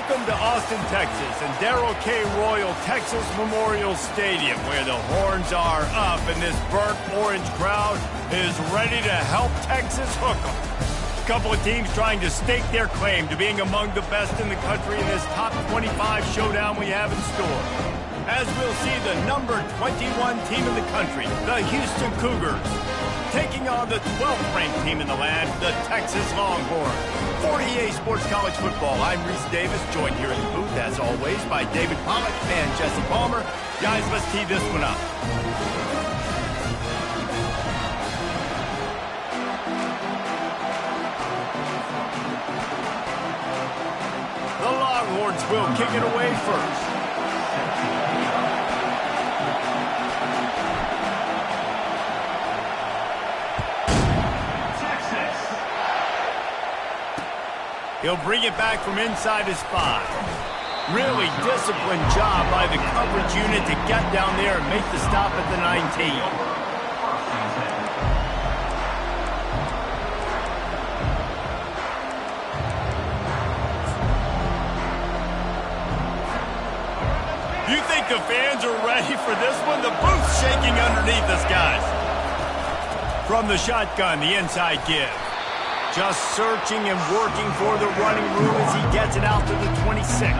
Welcome to Austin, Texas, and Darrell K. Royal Texas Memorial Stadium, where the horns are up and this burnt orange crowd is ready to help Texas hook 'em. A couple of teams trying to stake their claim to being among the best in the country in this top 25 showdown we have in store. As we'll see the number 21 team in the country, the Houston Cougars, taking on the 12th ranked team in the land, the Texas Longhorns. For EA Sports College Football, I'm Reese Davis, joined here in the booth, as always, by David Pollock and Jesse Palmer. Guys, let's tee this one up. The Longhorns will kick it away first. He'll bring it back from inside his 5. Really disciplined job by the coverage unit to get down there and make the stop at the 19. You think the fans are ready for this one? The booth's shaking underneath us, guys. From the shotgun, the inside give. Just searching and working for the running room as he gets it out to the 26.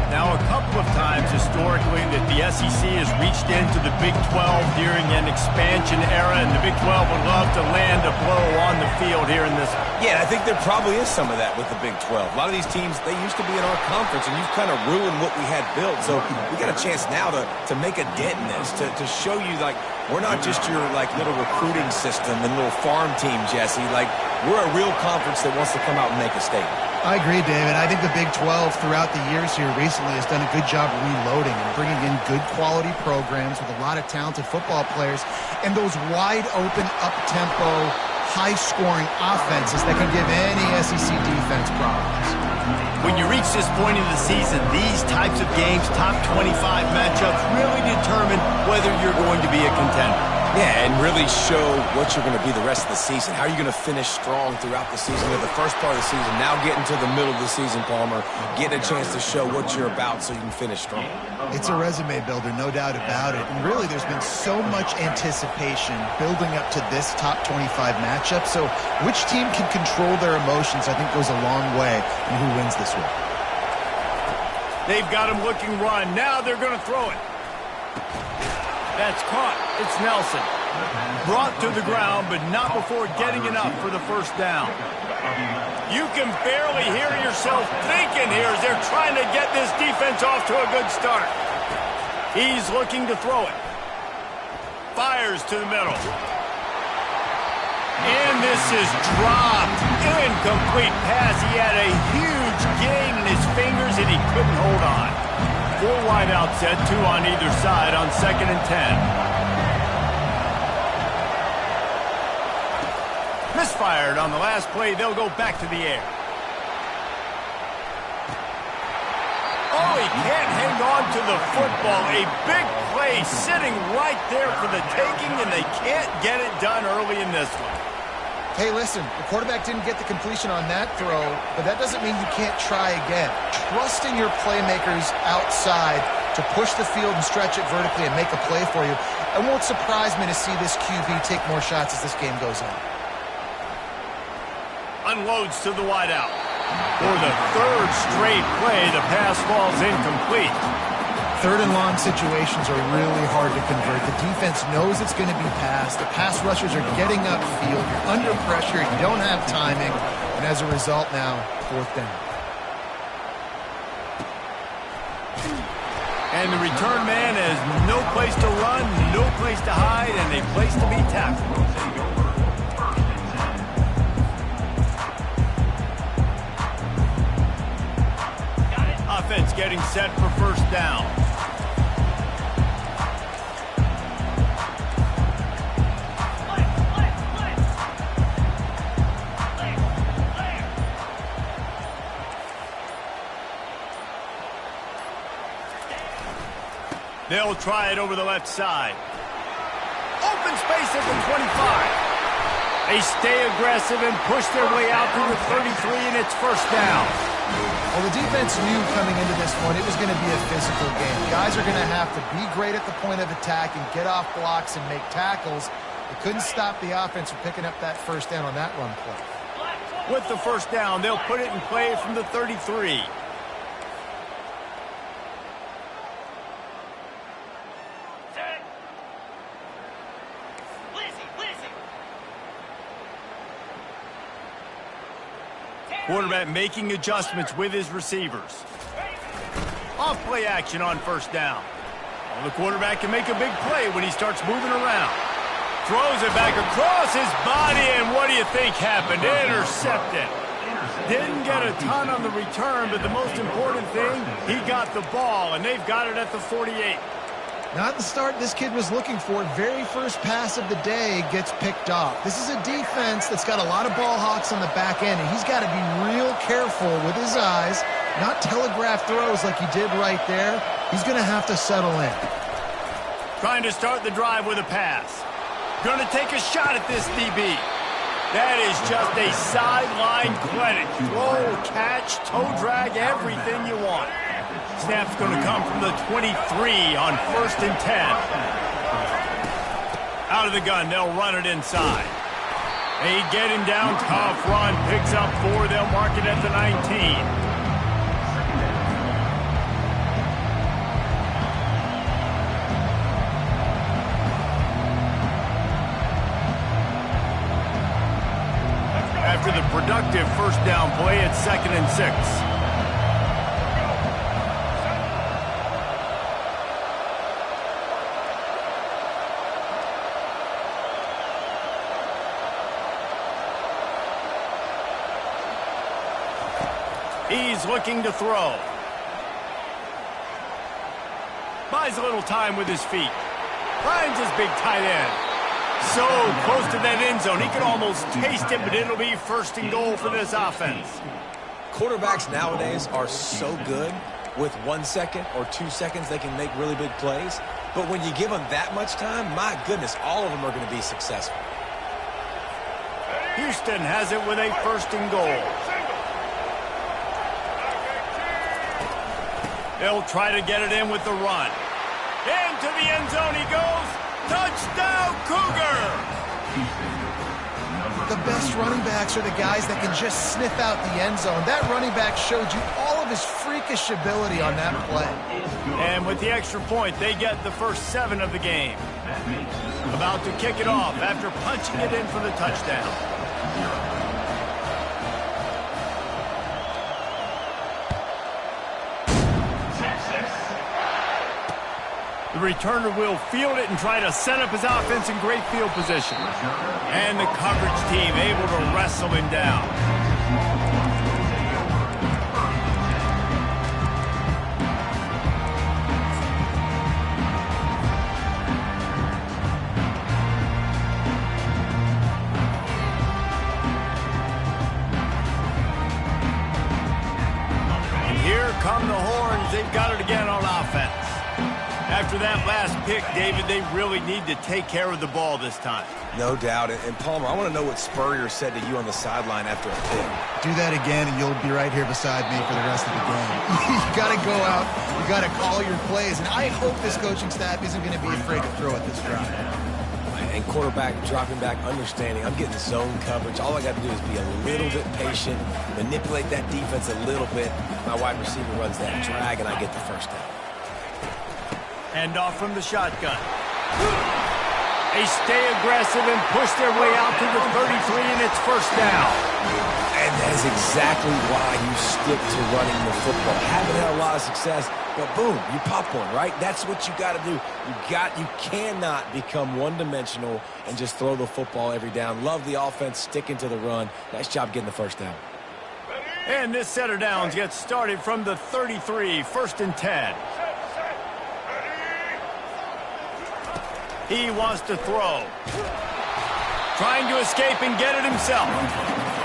Now, a couple of times historically that the SEC has reached into the Big 12 during an expansion era, and the Big 12 would love to land a blow on the field here in this. Yeah, I think there probably is some of that with the Big 12. A lot of these teams, they used to be in our conference, and you've kind of ruined what we had built. So we got a chance now to make a dent in this, to show you, like, we're not just your, like, little recruiting system and little farm team, Jesse. Like, we're a real conference that wants to come out and make a statement. I agree, David. I think the Big 12 throughout the years here recently has done a good job reloading and bringing in good quality programs with a lot of talented football players and those wide open, up-tempo, high-scoring offenses that can give any SEC defense problems. When you reach this point in the season, these types of games, top 25 matchups, really determine whether you're going to be a contender. Yeah, and really show what you're going to be the rest of the season. How are you going to finish strong throughout the season, at the first part of the season, now getting to the middle of the season, Palmer, getting a chance to show what you're about so you can finish strong. It's a resume builder, no doubt about it. And really, there's been so much anticipation building up to this top 25 matchup. So which team can control their emotions, I think, goes a long way in who wins this one. They've got him looking run. Now they're going to throw it. That's caught. It's Nelson. Brought to the ground, but not before getting enough for the first down. You can barely hear yourself thinking here as they're trying to get this defense off to a good start. He's looking to throw it. Fires to the middle. And this is dropped. Incomplete pass. He had a huge gain in his fingers, and he couldn't hold on. 4 wide out set, 2 on either side on 2nd and 10. Misfired on the last play. They'll go back to the air. Oh, he can't hang on to the football. A big play sitting right there for the taking, and they can't get it done early in this one. Hey, listen, the quarterback didn't get the completion on that throw, but that doesn't mean you can't try again. Trusting your playmakers outside to push the field and stretch it vertically and make a play for you. It won't surprise me to see this QB take more shots as this game goes on. Unloads to the wideout. For the 3rd straight play, the pass falls incomplete. 3rd and long situations are really hard to convert. The defense knows it's going to be passed. The pass rushers are getting upfield. You're under pressure. You don't have timing. And as a result now, 4th down. And the return man has no place to run, no place to hide, and a place to be tackled. Offense getting set for 1st down. They'll try it over the left side. Open space at the 25. They stay aggressive and push their way out to the 33, and it's 1st down. Well, the defense knew coming into this one it was going to be a physical game. Guys are going to have to be great at the point of attack and get off blocks and make tackles. They couldn't stop the offense from picking up that first down on that run play. With the first down, they'll put it in play from the 33. Quarterback making adjustments with his receivers. Off play action on first down. Well, the quarterback can make a big play when he starts moving around. Throws it back across his body, and what do you think happened? Intercepted. Didn't get a ton on the return, but the most important thing, he got the ball, and they've got it at the 48. Not the start this kid was looking for. Very first pass of the day gets picked off. This is a defense that's got a lot of ball hawks on the back end, and he's got to be real careful with his eyes, not telegraph throws like he did right there. He's going to have to settle in. Trying to start the drive with a pass. Going to take a shot at this DB. That is just a sideline clinic. Throw, catch, toe drag, everything you want. Snap's going to come from the 23 on 1st and 10. Out of the gun, they'll run it inside. They get him down, tough run, picks up 4, they'll mark it at the 19. After the productive first down play, it's 2nd and 6. He's looking to throw. Buys a little time with his feet. Finds his big tight end. So close to that end zone, he could almost taste it, but it'll be 1st and goal for this offense. Quarterbacks nowadays are so good. With 1 second or 2 seconds, they can make really big plays. But when you give them that much time, my goodness, all of them are going to be successful. Houston has it with a 1st and goal. They'll try to get it in with the run. Into the end zone he goes. Touchdown, Cougar! The best running backs are the guys that can just sniff out the end zone. That running back showed you all of his freakish ability on that play. And with the extra point, they get the first 7 of the game. About to kick it off after punching it in for the touchdown. The returner will field it and try to set up his offense in great field position. And the coverage team able to wrestle him down. And here come the horns. They've got it again on offense. After that last pick, David, they really need to take care of the ball this time. No doubt. And Palmer, I want to know what Spurrier said to you on the sideline after a pick. Do that again, and you'll be right here beside me for the rest of the game. You got to go out. You got to call your plays. And I hope this coaching staff isn't going to be afraid to throw at this drive. And quarterback dropping back, understanding I'm getting zone coverage. All I got to do is be a little bit patient, manipulate that defense a little bit. My wide receiver runs that drag, and I get the first down. Hand off from the shotgun. They stay aggressive and push their way out to the 33, and it's first down. And that is exactly why you stick to running the football. Haven't had a lot of success, but boom, you pop one, right? That's what you got to do. You cannot become one-dimensional and just throw the football every down. Love the offense, sticking to the run. Nice job getting the first down. And this set of downs gets started from the 33, 1st and 10. He wants to throw. Trying to escape and get it himself.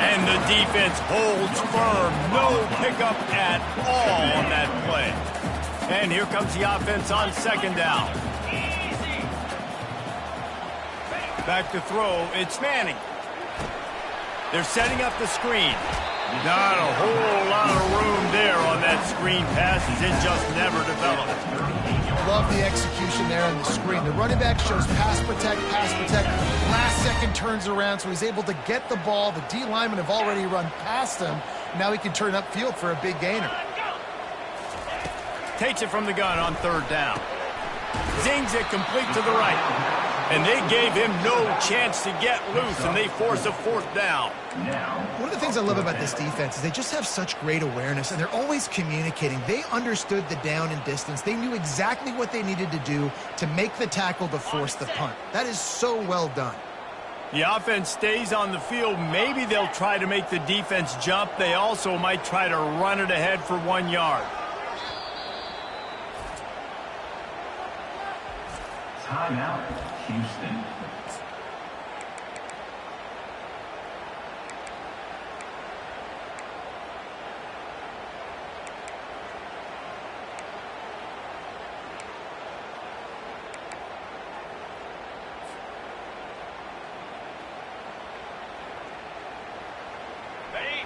And the defense holds firm. No pickup at all on that play. And here comes the offense on 2nd down. Back to throw. It's Manning. They're setting up the screen. Not a whole lot of room there on that screen pass, as it just never developed. Love the execution there on the screen. The running back shows pass protect. Last second turns around, so he's able to get the ball. The D linemen have already run past him. Now he can turn upfield for a big gainer. Takes it from the gun on third down. Zings it complete to the right. And they gave him no chance to get loose, and they force a fourth down. One of the things I love about this defense is they just have such great awareness, and they're always communicating. They understood the down and distance. They knew exactly what they needed to do to make the tackle to force the punt. That is so well done. The offense stays on the field. Maybe they'll try to make the defense jump. They also might try to run it ahead for 1 yard. Timeout, Houston.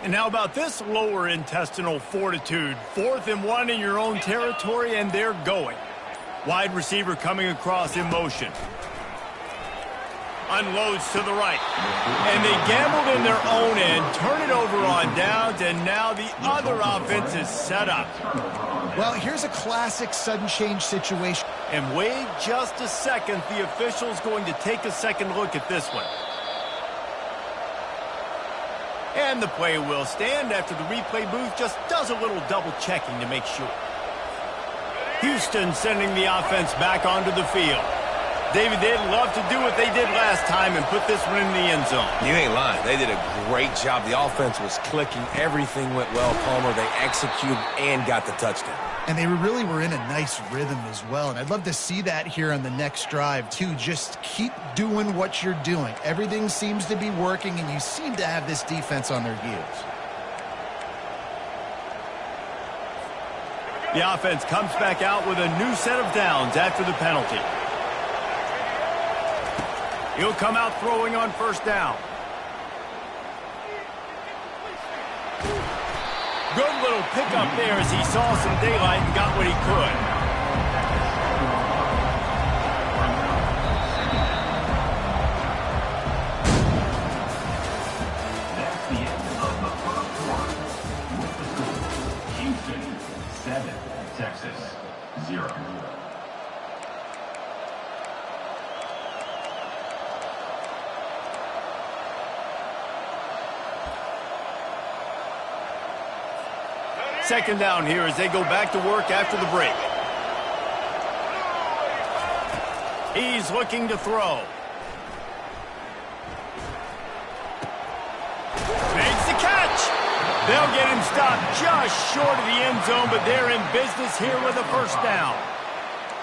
And how about this lower intestinal fortitude? 4th and 1 in your own territory, and they're going. Wide receiver coming across in motion. Unloads to the right. And they gambled in their own end, turn it over on downs, and now the other offense is set up. Well, here's a classic sudden change situation. And wait just a second. The official's going to take a second look at this one. And the play will stand after the replay booth just does a little double checking to make sure. Houston sending the offense back onto the field. David, they'd love to do what they did last time and put this one in the end zone. You ain't lying. They did a great job. The offense was clicking. Everything went well, Palmer. They executed and got the touchdown. And they really were in a nice rhythm as well. And I'd love to see that here on the next drive, too. Just keep doing what you're doing. Everything seems to be working, and you seem to have this defense on their heels. The offense comes back out with a new set of downs after the penalty. He'll come out throwing on first down. Good little pickup there as he saw some daylight and got what he could. That's the end of the first quarter. With the score, Houston 7, Texas 0. Second down here as they go back to work after the break. He's looking to throw. Makes the catch. They'll get him stopped just short of the end zone, but they're in business here with a first down.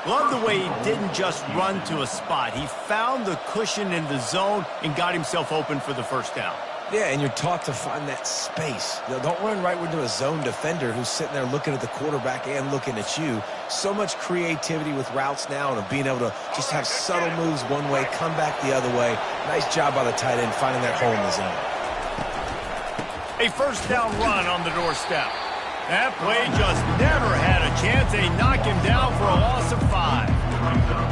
Love the way he didn't just run to a spot. He found the cushion in the zone and got himself open for the first down. Yeah, and you're taught to find that space. Don't run right into a zone defender who's sitting there looking at the quarterback and looking at you. So much creativity with routes now and being able to just have subtle moves one way, come back the other way. Nice job by the tight end finding that hole in the zone. A first down run on the doorstep. That play just never had a chance. They knock him down for a loss of 5.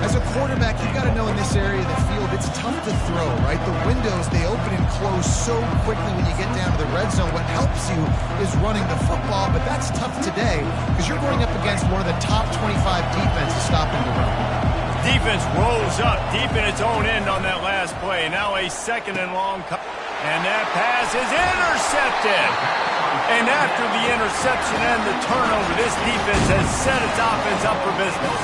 As a quarterback, you've got to know in this area of the field, it's tough to throw, right? The windows, they open and close so quickly when you get down to the red zone. What helps you is running the football, but that's tough today because you're going up against one of the top 25 defenses stopping the run. Defense rolls up deep in its own end on that last play. Now a second and long. And that pass is intercepted. And after the interception and the turnover, this defense has set its offense up for business.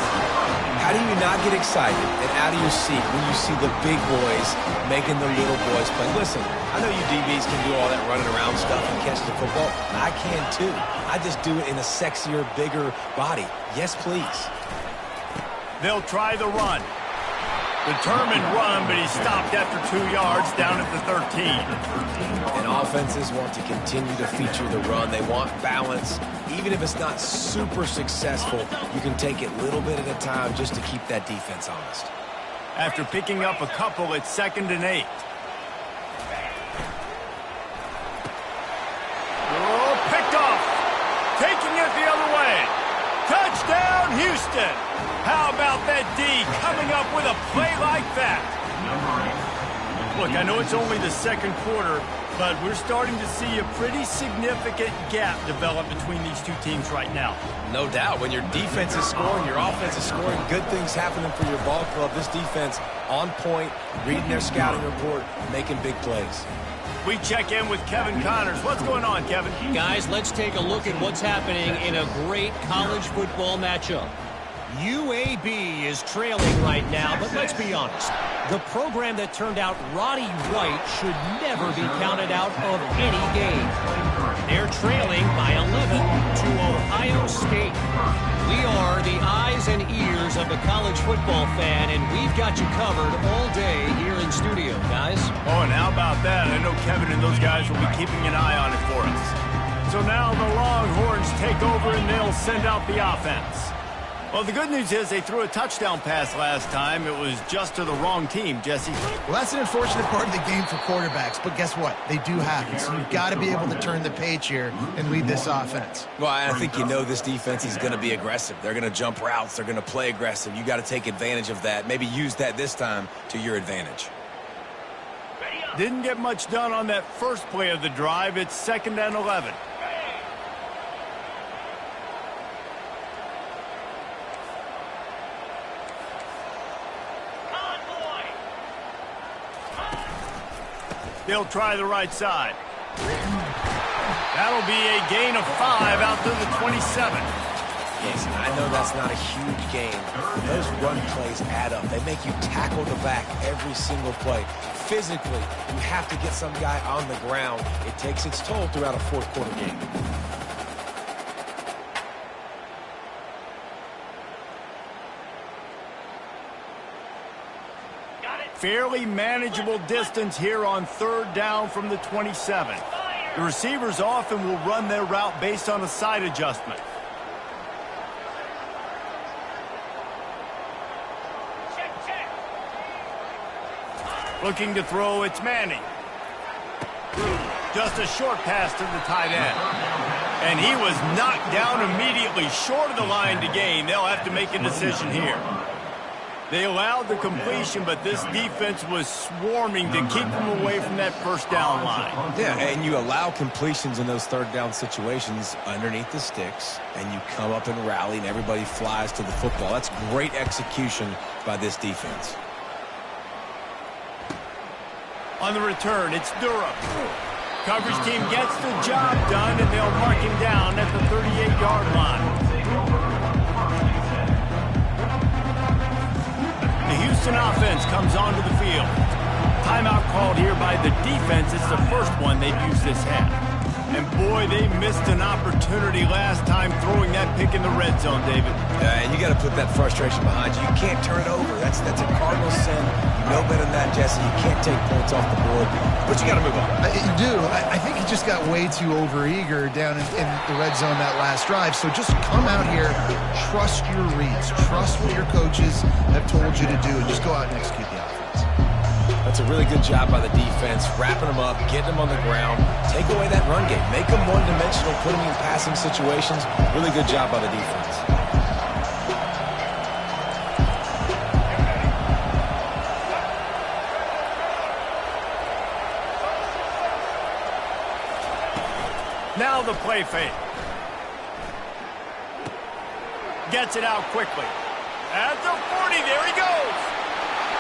How do you not get excited and out of your seat when you see the big boys making the little boys play? Listen, I know you DBs can do all that running around stuff and catch the football. I can too. I just do it in a sexier, bigger body. Yes, please. They'll try the run. Determined run, but he stopped after 2 yards down at the 13. And offenses want to continue to feature the run. They want balance. Even if it's not super successful, you can take it little bit at a time just to keep that defense honest. After picking up a couple, it's 2nd and 8. Houston. How about that D coming up with a play like that? Look, I know it's only the second quarter, but we're starting to see a pretty significant gap develop between these two teams right now. No doubt. When your defense is scoring, your offense is scoring, good things happening for your ball club. This defense on point, reading their scouting report, making big plays. We check in with Kevin Connors. What's going on, Kevin? Guys, let's take a look at what's happening in a great college football matchup. UAB is trailing right now, but let's be honest. The program that turned out Roddy White should never be counted out of any game. They're trailing by 11 to Ohio State. We are the eyes and ears of the college football fan, and we've got you covered all day here in studio, guys. Oh, and how about that? I know Kevin and those guys will be keeping an eye on it for us. So now the Longhorns take over, and they'll send out the offense. Well, the good news is they threw a touchdown pass last time. It was just to the wrong team, Jesse. Well, that's an unfortunate part of the game for quarterbacks, but guess what? They do have it, so you've got to be able to turn the page here and lead this offense. Well, I think you know this defense is going to be aggressive. They're going to jump routes. They're going to play aggressive. You got to take advantage of that. Maybe use that this time to your advantage. Didn't get much done on that first play of the drive. It's 2nd and 11. They'll try the right side. That'll be a gain of 5 out to the 27. Yes, I know that's not a huge game. Those run plays add up. They make you tackle the back every single play. Physically, you have to get some guy on the ground. It takes its toll throughout a fourth quarter game. Fairly manageable distance here on 3rd down from the 27. The receivers often will run their route based on a side adjustment. Looking to throw, it's Manning. Just a short pass to the tight end. And he was knocked down immediately short of the line to gain. They'll have to make a decision here. They allowed the completion, but this defense was swarming to keep them away from that first down line. Yeah, and you allow completions in those 3rd down situations underneath the sticks, and you come up and rally, and everybody flies to the football. That's great execution by this defense. On the return, it's Durham. Coverage team gets the job done, and they'll mark him down at the 38-yard line. The Houston offense comes onto the field. Timeout called here by the defense. It's the first one they've used this half. And boy, they missed an opportunity last time throwing that pick in the red zone, David. And you got to put that frustration behind you. You can't turn it over. That's a cardinal sin. You know better than that, Jesse. You can't take points off the board, but you got to move on. You do. I think he just got way too overeager down in the red zone that last drive. So just come out here, trust your reads, trust what your coaches have told you to do, and just go out and execute the offense. That's a really good job by the defense, wrapping them up, getting them on the ground, take away that run game, make them one-dimensional, put them in passing situations. Really good job by the defense. Now the play fake. Gets it out quickly. At the 40, there he goes.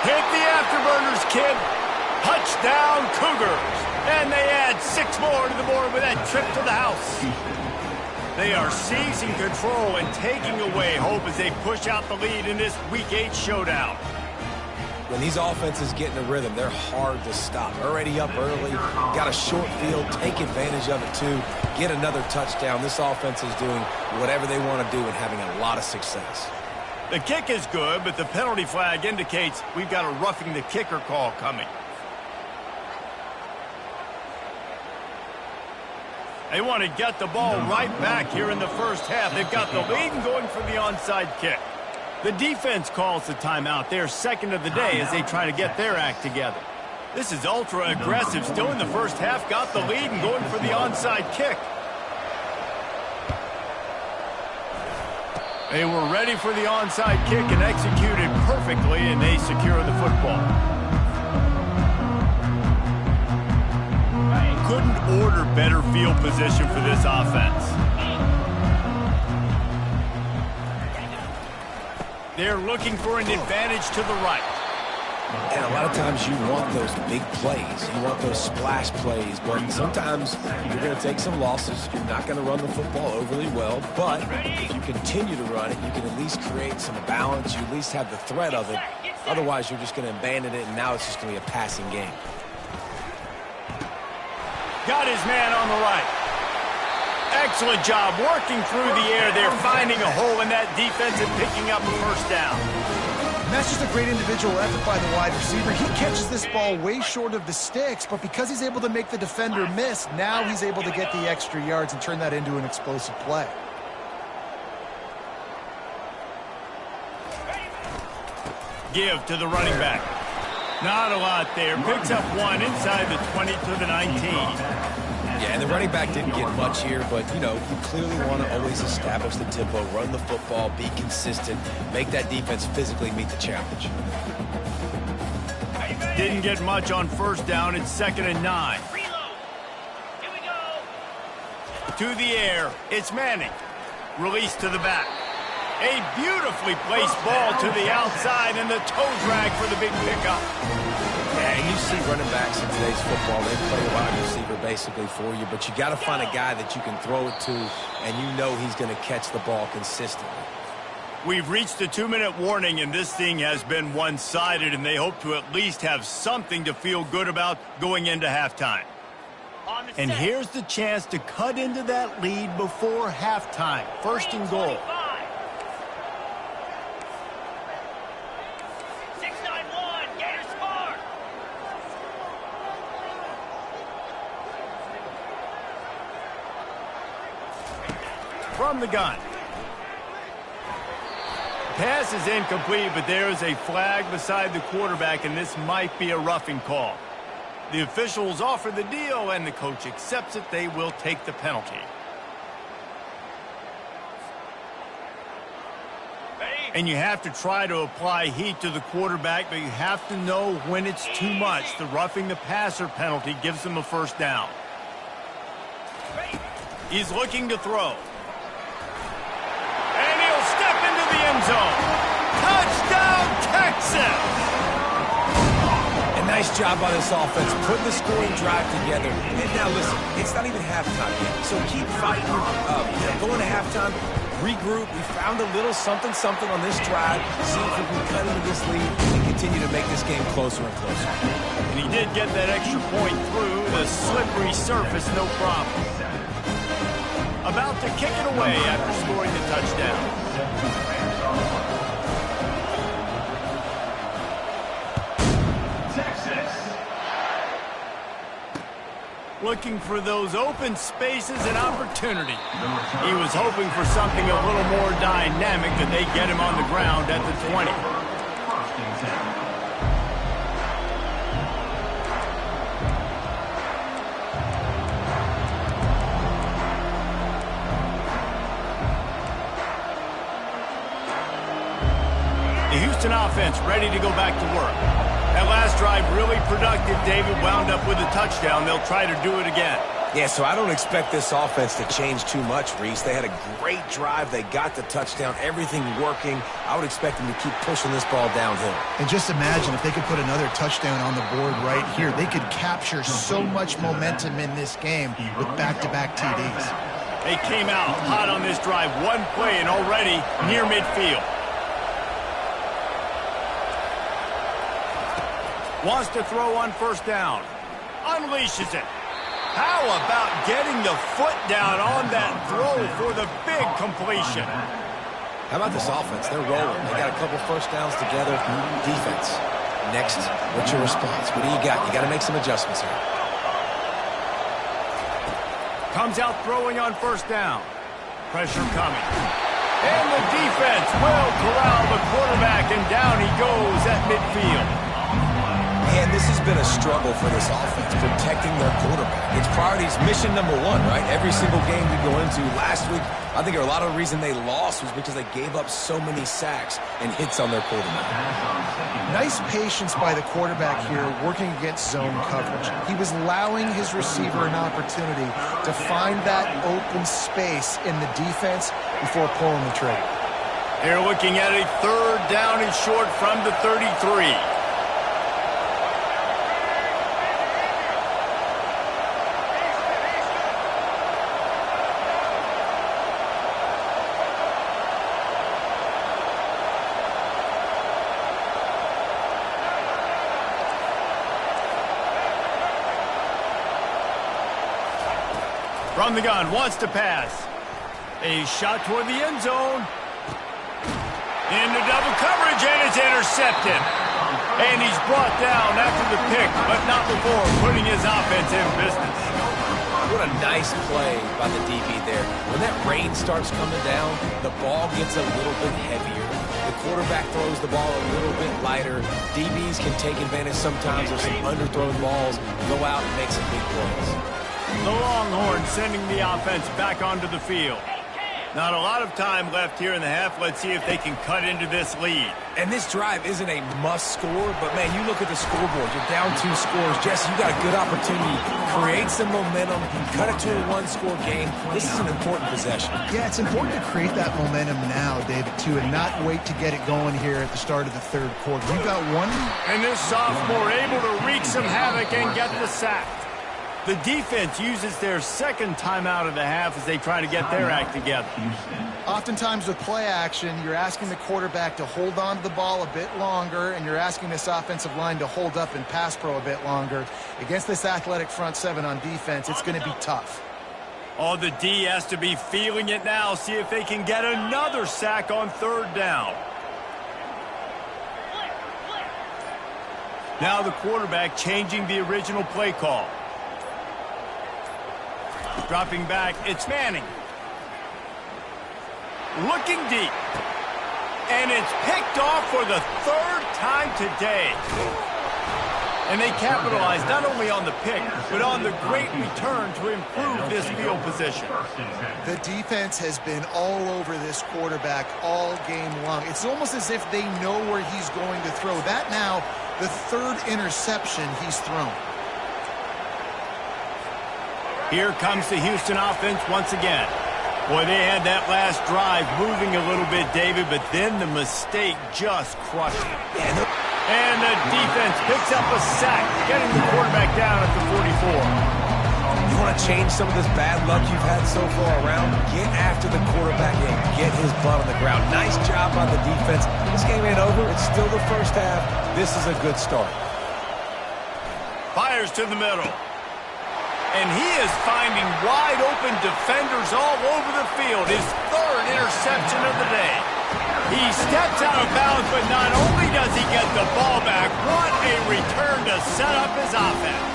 Hit the afterburners, kid. Touchdown, Cougars. And they add 6 more to the board with that trip to the house. They are seizing control and taking away hope as they push out the lead in this Week 8 showdown. When these offenses get in a rhythm, they're hard to stop. Already up early, got a short field, take advantage of it too, get another touchdown. This offense is doing whatever they want to do and having a lot of success. The kick is good, but the penalty flag indicates we've got a roughing the kicker call coming. They want to get the ball right back here in the first half. They've got the lead and going for the onside kick. The defense calls the timeout. They're second of the day as they try to get their act together. This is ultra aggressive. Still in the first half, got the lead and going for the onside kick. They were ready for the onside kick and executed perfectly, and they secure the football. Couldn't order better field position for this offense. They're looking for an advantage to the right. And a lot of times you want those big plays. You want those splash plays. But sometimes you're going to take some losses. You're not going to run the football overly well. But if you continue to run it, you can at least create some balance. You at least have the threat of it. Otherwise, you're just going to abandon it, and now it's just going to be a passing game. Got his man on the right. Excellent job working through the air. They're finding a hole in that defense and picking up a first down. And that's just a great individual effort by the wide receiver. He catches this ball way short of the sticks, but because he's able to make the defender miss, now he's able to get the extra yards and turn that into an explosive play. Give to the running back. Not a lot there. Picks up one inside the 20 to the 19. Yeah, and the running back didn't get much here, but, you know, you clearly want to always establish the tempo, run the football, be consistent, make that defense physically meet the challenge. Didn't get much on first down. It's 2nd and 9. Here we go. To the air. It's Manning. Release to the back. A beautifully placed ball to the outside, and the toe drag for the big pickup. Yeah, and you see running backs in today's football, they play a wide receiver basically for you, but you got to find a guy that you can throw it to, and you know he's going to catch the ball consistently. We've reached the 2-minute warning, and this thing has been one-sided, and they hope to at least have something to feel good about going into halftime. And here's the chance to cut into that lead before halftime. 1st and goal. 6-9-1, Gators score. From the gun. Pass is incomplete, but there is a flag beside the quarterback, and this might be a roughing call. The officials offer the deal, and the coach accepts it. They will take the penalty. And you have to try to apply heat to the quarterback, but you have to know when it's too much. The roughing the passer penalty gives them a first down. He's looking to throw. And he'll step into the end zone. Touchdown, Texas! And nice job by this offense, putting the scoring drive together. And now listen, it's not even halftime yet, so keep fighting. Going to halftime, regroup. We found a little something on this drive. See if we can cut into this lead and continue to make this game closer and closer. And he did get that extra point through the slippery surface, no problem. About to kick it away after scoring the touchdown. Looking for those open spaces and opportunity. He was hoping for something a little more dynamic, that they get him on the ground at the 20. The Houston offense ready to go back to work. That last drive really productive. David wound up with a touchdown. They'll try to do it again. Yeah, so I don't expect this offense to change too much, Reese. They had a great drive. They got the touchdown. Everything working. I would expect them to keep pushing this ball downhill. And just imagine if they could put another touchdown on the board right here. They could capture so much momentum in this game with back-to-back TDs. They came out hot on this drive. One play and already near midfield. Wants to throw on first down. Unleashes it. How about getting the foot down on that throw for the big completion? How about this offense? They're rolling. They got a couple first downs together. Defense. Next, what's your response? What do you got? You got to make some adjustments here. Comes out throwing on first down. Pressure coming. And the defense will corral the quarterback, and down he goes at midfield. And this has been a struggle for this offense, protecting their quarterback. It's priorities, mission number one, right? Every single game we go into. Last week, I think a lot of the reason they lost was because they gave up so many sacks and hits on their quarterback. Nice patience by the quarterback here working against zone coverage. He was allowing his receiver an opportunity to find that open space in the defense before pulling the trigger. They're looking at a 3rd down and short from the 33. From the gun, wants to pass. A shot toward the end zone. Into double coverage, and it's intercepted. And he's brought down after the pick, but not before putting his offense in business. What a nice play by the DB there. When that rain starts coming down, the ball gets a little bit heavier. The quarterback throws the ball a little bit lighter. DBs can take advantage sometimes of some underthrown balls, go out and make some big plays. The Longhorns sending the offense back onto the field. Not a lot of time left here in the half. Let's see if they can cut into this lead. And this drive isn't a must score, but, man, you look at the scoreboard. You're down 2 scores. Jesse, you got a good opportunity. Create some momentum. Cut it to a 1-score game. This is an important possession. Yeah, it's important to create that momentum now, David, too, and not wait to get it going here at the start of the 3rd quarter. You've got one. And this sophomore able to wreak some havoc and get the sack. The defense uses their 2nd timeout of the half as they try to get their act together. Oftentimes with play action, you're asking the quarterback to hold on to the ball a bit longer, and you're asking this offensive line to hold up in pass pro a bit longer. Against this athletic front 7 on defense, it's going to be tough. Oh, the D has to be feeling it now. See if they can get another sack on 3rd down. Now the quarterback changing the original play call. Dropping back, it's Manning. Looking deep. And it's picked off for the 3rd time today. And they capitalize not only on the pick, but on the great return to improve this field position. The defense has been all over this quarterback all game long. It's almost as if they know where he's going to throw. That now, the 3rd interception he's thrown. Here comes the Houston offense once again. Boy, they had that last drive moving a little bit, David, but then the mistake just crushed it. And the defense picks up a sack, getting the quarterback down at the 44. You want to change some of this bad luck you've had so far around? Get after the quarterback and get his butt on the ground. Nice job by the defense. This game ain't over. It's still the first half. This is a good start. Fires to the middle. And he is finding wide-open defenders all over the field. His 3rd interception of the day. He steps out of bounds, but not only does he get the ball back, what a return to set up his offense.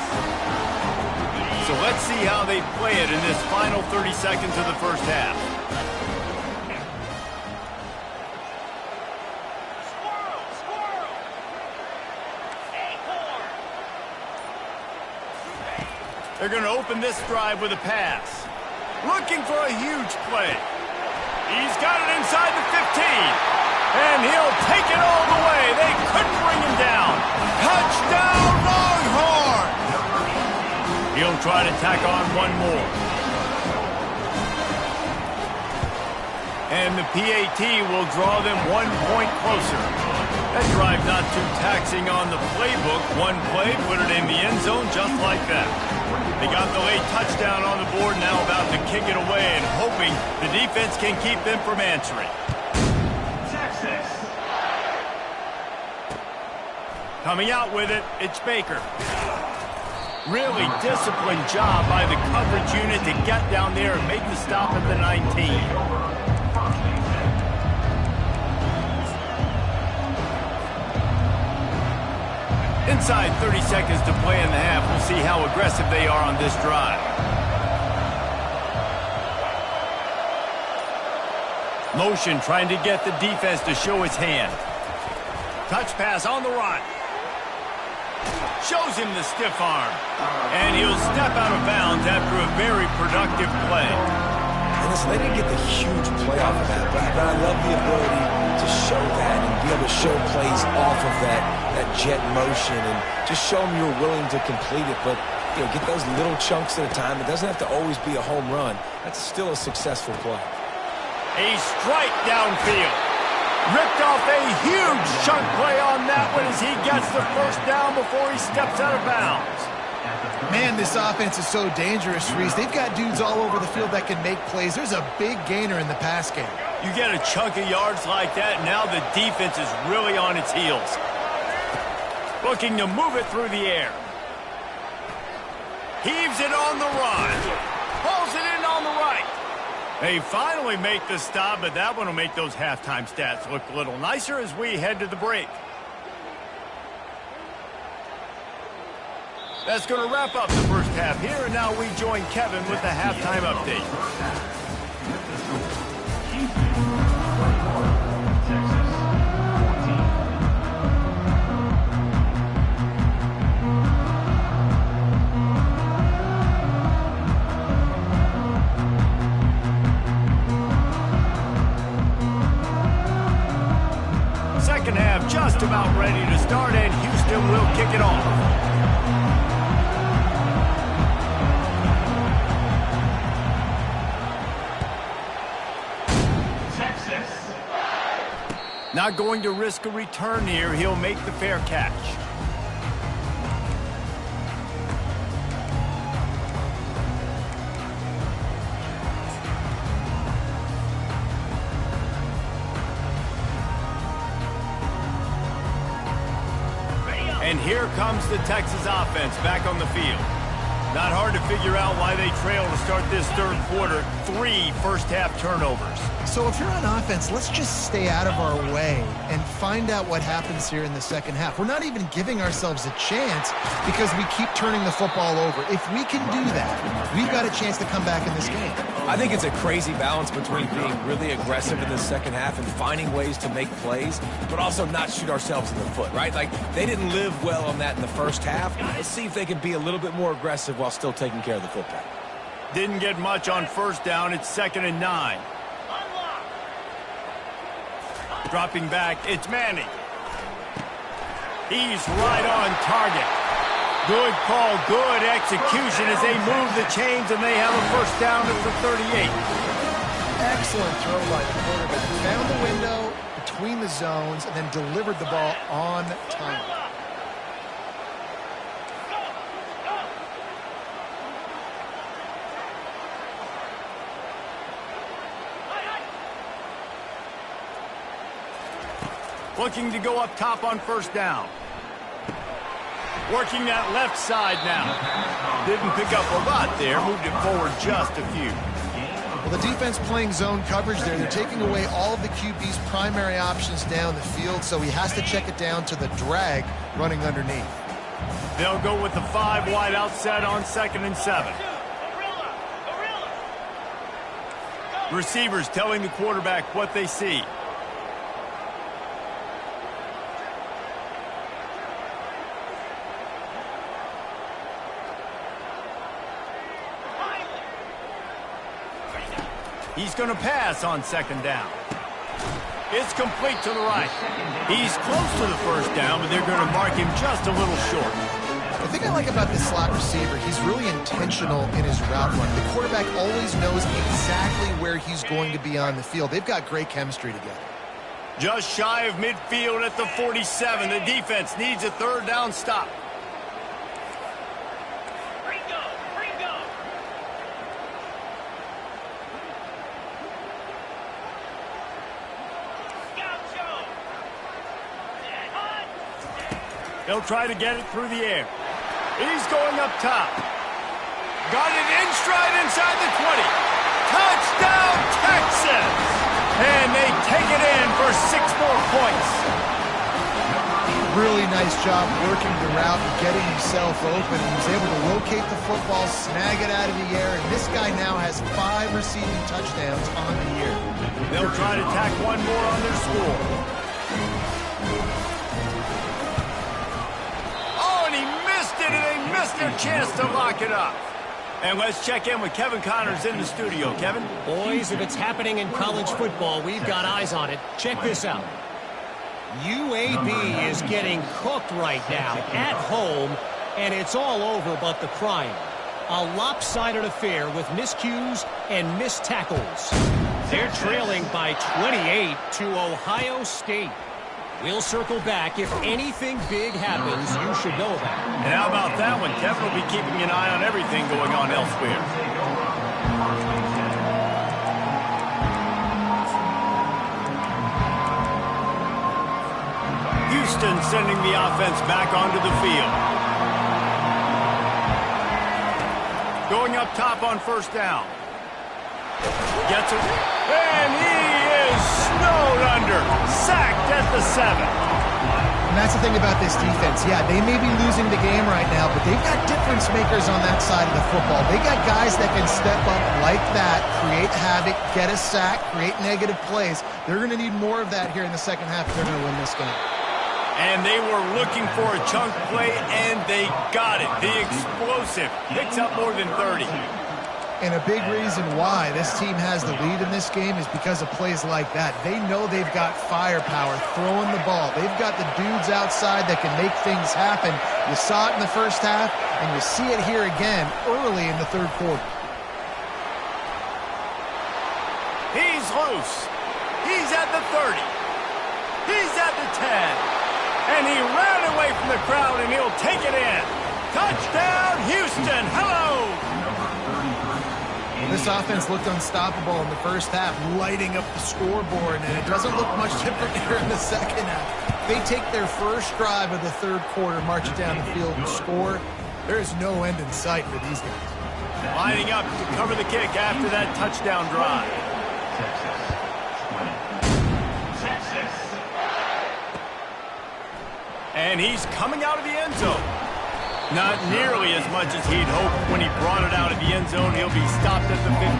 So let's see how they play it in this final 30 seconds of the first half. They're going to open this drive with a pass. Looking for a huge play. He's got it inside the 15. And he'll take it all the way. They couldn't bring him down. Touchdown, Longhorn! He'll try to tack on one more. And the PAT will draw them 1 point closer. That drive not too taxing on the playbook. One play, put it in the end zone just like that. They got the late touchdown on the board, now about to kick it away and hoping the defense can keep them from answering. Texas. Coming out with it, it's Baker. Really disciplined job by the coverage unit to get down there and make the stop at the 19. Inside 30 seconds to play in the half. We'll see how aggressive they are on this drive. Motion trying to get the defense to show its hand. Touch pass on the run. Shows him the stiff arm. And he'll step out of bounds after a very productive play. And listen, they didn't get the huge play off of that, but I love the ability to show that and be able to show plays off of that jet motion and just show them you're willing to complete it. But, you know, get those little chunks at a time. It doesn't have to always be a home run. That's still a successful play. A strike downfield. Ripped off a huge chunk play on that one as he gets the first down before he steps out of bounds. Man, this offense is so dangerous, Reese. They've got dudes all over the field that can make plays. There's a big gainer in the pass game. You get a chunk of yards like that, now the defense is really on its heels. Looking to move it through the air. Heaves it on the run. Pulls it in on the right. They finally make the stop, but that one will make those halftime stats look a little nicer as we head to the break. That's going to wrap up the first half here, and now we join Kevin with the halftime update. Second half just about ready to start, and Houston will kick it off. Not going to risk a return here. He'll make the fair catch. And here comes the Texas offense back on the field. Not hard to figure out why they trail to start this third quarter. 3 first-half turnovers. So if you're on offense, let's just stay out of our way and find out what happens here in the second half. We're not even giving ourselves a chance because we keep turning the football over. If we can do that, we've got a chance to come back in this game. I think it's a crazy balance between being really aggressive in the second half and finding ways to make plays, but also not shoot ourselves in the foot, right? Like, they didn't live well on that in the first half. Let's see if they can be a little bit more aggressive while still taking care of the football. Didn't get much on first down. It's 2nd and 9. Dropping back, it's Manning. He's right on target. Good call, good execution as they move the chains and they have a first down at the 38. Excellent throw by the quarterback. Found the window between the zones and then delivered the ball on time. Looking to go up top on first down. Working that left side now. Didn't pick up a lot there. Moved it forward just a few. Well, the defense playing zone coverage there. They're taking away all of the QB's primary options down the field, so he has to check it down to the drag running underneath. They'll go with the 5 wide outset on 2nd and 7. Receivers telling the quarterback what they see. He's going to pass on 2nd down. It's complete to the right. He's close to the first down, but they're going to mark him just a little short. The thing I like about this slot receiver, he's really intentional in his route run. The quarterback always knows exactly where he's going to be on the field. They've got great chemistry together. Just shy of midfield at the 47. The defense needs a 3rd down stop. They'll try to get it through the air. He's going up top. Got it in stride inside the 20. Touchdown, Texas! And they take it in for 6 more points. Really nice job working the route and getting himself open. He was able to locate the football, snag it out of the air, and this guy now has 5 receiving touchdowns on the year. They'll try to tack one more on their score. is their chance to lock it up. And let's check in with Kevin Connors in the studio. Kevin? Boys, if it's happening in college football, we've got eyes on it. Check this out. UAB is getting cooked right now at home, and it's all over but the crying. A lopsided affair with miscues and missed tackles. They're trailing by 28 to Ohio State. We'll circle back. If anything big happens, you should know about it. And how about that one? Kevin will be keeping an eye on everything going on elsewhere. Houston sending the offense back onto the field. Going up top on first down. Gets it. And he is snowed under. Sacked at the 7. And that's the thing about this defense. Yeah, they may be losing the game right now, but they've got difference makers on that side of the football. They got guys that can step up like that, create havoc, get a sack, create negative plays. They're going to need more of that here in the second half if they're going to win this game. And they were looking for a chunk play, and they got it. The explosive picks up more than 30. And a big reason why this team has the lead in this game is because of plays like that. They know they've got firepower throwing the ball. They've got the dudes outside that can make things happen. You saw it in the first half, and you see it here again early in the third quarter. He's loose. He's at the 30. He's at the 10. And he ran away from the crowd, and he'll take it in. Touchdown, Houston. Hello. This offense looked unstoppable in the first half, lighting up the scoreboard, and it doesn't look much different here in the second half. They take their first drive of the third quarter, march it down the field, and score. There is no end in sight for these guys. Lining up to cover the kick after that touchdown drive. And he's coming out of the end zone. Not nearly as much as he'd hoped when he brought it out of the end zone. He'll be stopped at the 15.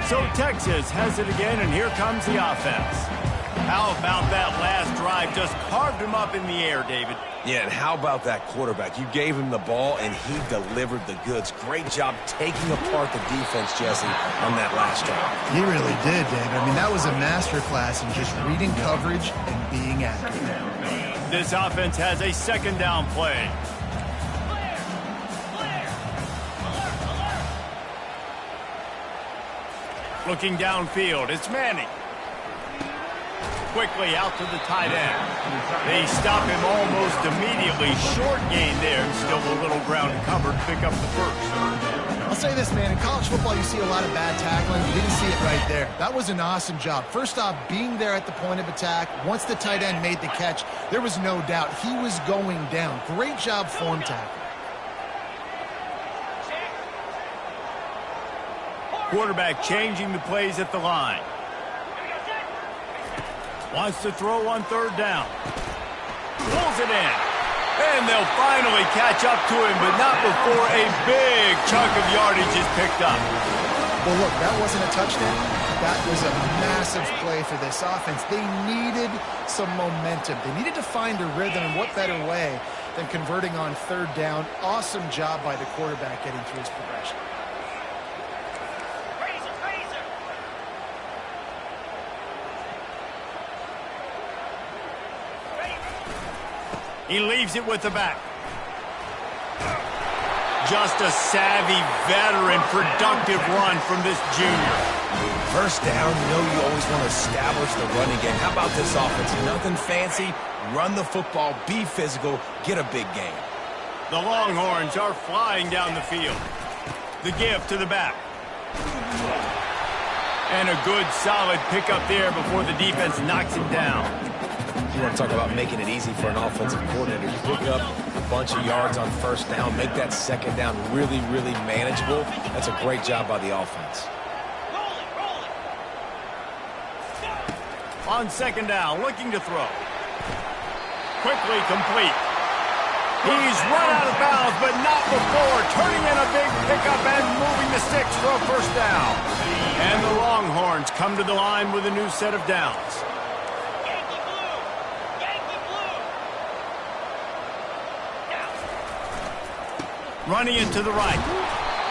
So Texas has it again, and here comes the offense. How about that last drive? Just carved him up in the air, David. Yeah, and how about that quarterback? You gave him the ball, and he delivered the goods. Great job taking apart the defense, Jesse, on that last drive. He really did, David. I mean, that was a masterclass in just reading coverage and being accurate. This offense has a second down play. Looking downfield, it's Manning. Quickly out to the tight end. They stop him almost immediately. Short gain there, and still a little ground covered. Pick up the first. I'll say this, man. In college football, you see a lot of bad tackling. You didn't see it right there. That was an awesome job. First off, being there at the point of attack. Once the tight end made the catch, there was no doubt he was going down. Great job form tackle. Quarterback changing the plays at the line. Wants to throw on third down. Pulls it in. And they'll finally catch up to him, but not before a big chunk of yardage is picked up. Well, look, that wasn't a touchdown. That was a massive play for this offense. They needed some momentum. They needed to find a rhythm, and what better way than converting on third down. Awesome job by the quarterback getting through his progression. He leaves it with the back. Just a savvy, veteran, productive run from this junior. First down, you know you always want to establish the running game. How about this offense? Nothing fancy. Run the football, be physical, get a big game. The Longhorns are flying down the field. The give to the back. And a good, solid pickup there before the defense knocks him down. You want to talk about making it easy for an offensive coordinator. You pick up a bunch of yards on first down, make that second down really, really manageable. That's a great job by the offense. On second down, looking to throw. Quickly complete. He's run out of bounds, but not before turning in a big pickup and moving the sticks for a first down. And the Longhorns come to the line with a new set of downs. Yankee blue! Yankee blue! Down. Running it to the right.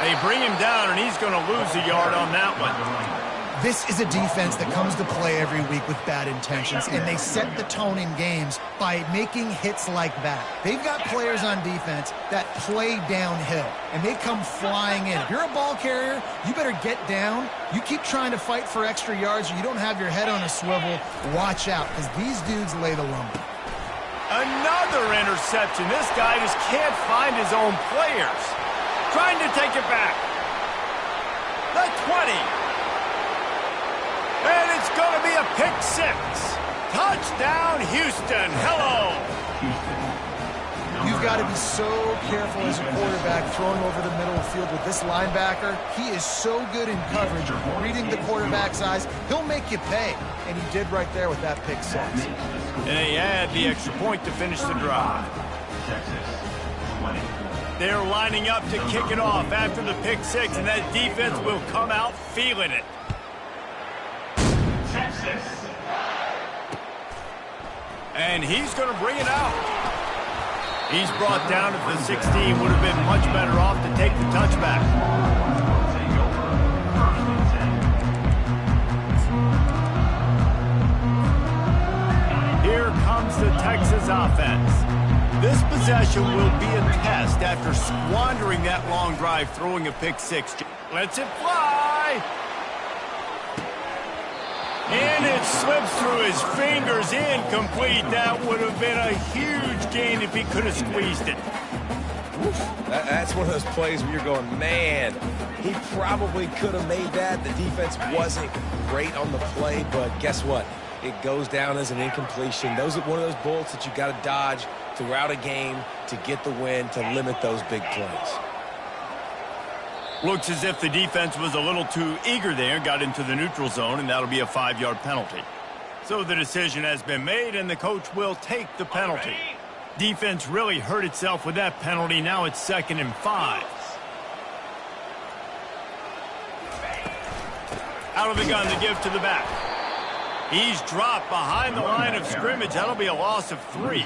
They bring him down, and he's going to lose a yard on that one. This is a defense that comes to play every week with bad intentions, and they set the tone in games by making hits like that. They've got players on defense that play downhill, and they come flying in. If you're a ball carrier, you better get down. You keep trying to fight for extra yards, or you don't have your head on a swivel. Watch out, because these dudes lay the lumber. Another interception. This guy just can't find his own players. Trying to take it back. The 20. And it's going to be a pick six. Touchdown, Houston. Hello. You've got to be so careful as a quarterback throwing over the middle of the field with this linebacker. He is so good in coverage, reading the quarterback's eyes. He'll make you pay, and he did right there with that pick six. And they add the extra point to finish the drive. They're lining up to kick it off after the pick six, and that defense will come out feeling it. And he's going to bring it out. He's brought down at the 16. Would have been much better off to take the touchback. Here comes the Texas offense. This possession will be a test after squandering that long drive throwing a pick six. Lets it fly. And it slips through his fingers, incomplete. That would have been a huge gain if he could have squeezed it. That's one of those plays where you're going, man, he probably could have made that. The defense wasn't great on the play, but guess what? It goes down as an incompletion. Those are one of those bullets that you got to dodge throughout a game to get the win, to limit those big plays. Looks as if the defense was a little too eager there, got into the neutral zone, and that'll be a 5-yard penalty. So the decision has been made, and the coach will take the penalty. Defense really hurt itself with that penalty. Now it's 2nd and 5. Out of the gun to give to the back. He's dropped behind the line of scrimmage. That'll be a loss of 3.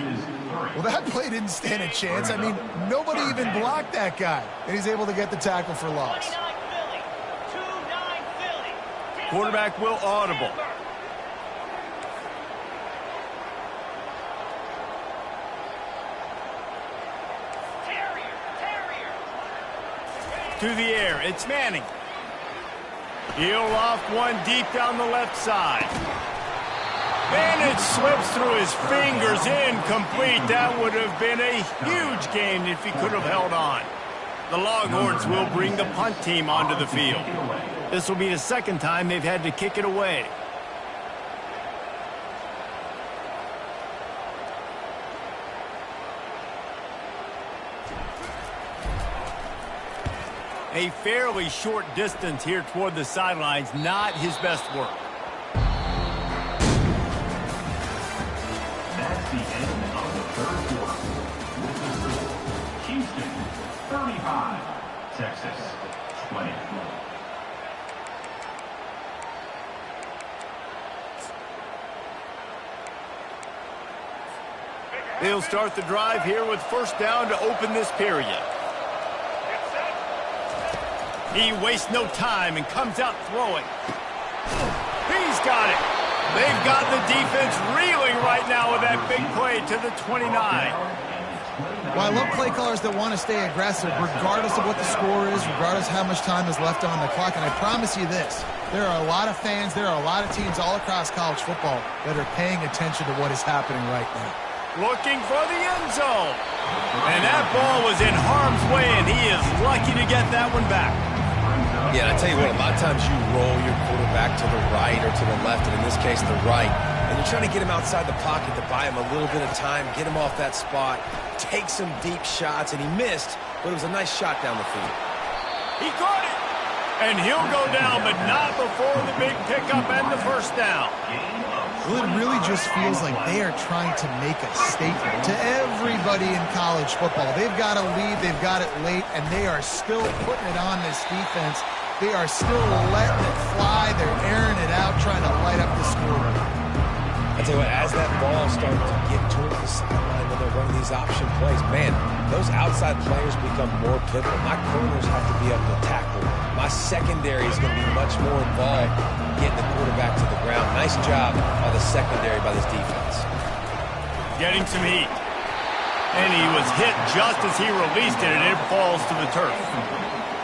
Well, that play didn't stand a chance. I mean, nobody even blocked that guy, and he's able to get the tackle for loss. 29 Philly. 2-9 Philly. Quarterback will audible. Terrier. To the air, it's Manning. He'll loft one deep down the left side. And it slips through his fingers, incomplete. That would have been a huge gain if he could have held on. The Longhorns will bring the punt team onto the field. This will be the 2nd time they've had to kick it away. A fairly short distance here toward the sidelines, not his best work. That's the end of the 3rd quarter. With the score, Houston 35, Texas 20. They'll start the drive here with first down to open this period. He wastes no time and comes out throwing. He's got it. They've got the defense reeling right now with that big play to the 29. Well, I love play callers that want to stay aggressive regardless of what the score is, regardless of how much time is left on the clock. And I promise you this, there are a lot of fans, there are a lot of teams all across college football that are paying attention to what is happening right now. Looking for the end zone. And that ball was in harm's way, and he is lucky to get that one back. Yeah, and I tell you what, a lot of times you roll your quarterback to the right or to the left, and in this case, the right. And you're trying to get him outside the pocket to buy him a little bit of time, get him off that spot, take some deep shots, and he missed, but it was a nice shot down the field. He caught it. And he'll go down, but not before the big pickup and the first down. Well, it really just feels like they are trying to make a statement to everybody anybody in college football. They've got a lead, they've got it late, and they are still putting it on this defense. They are still letting it fly. They're airing it out, trying to light up the score. I tell you what, as that ball starts to get towards the sideline when they're running these option plays, man, those outside players become more pivotal. My corners have to be able to tackle. My secondary is going to be much more involved getting the quarterback to the ground. Nice job by the secondary, by this defense. Getting some heat. And he was hit just as he released it, and it falls to the turf.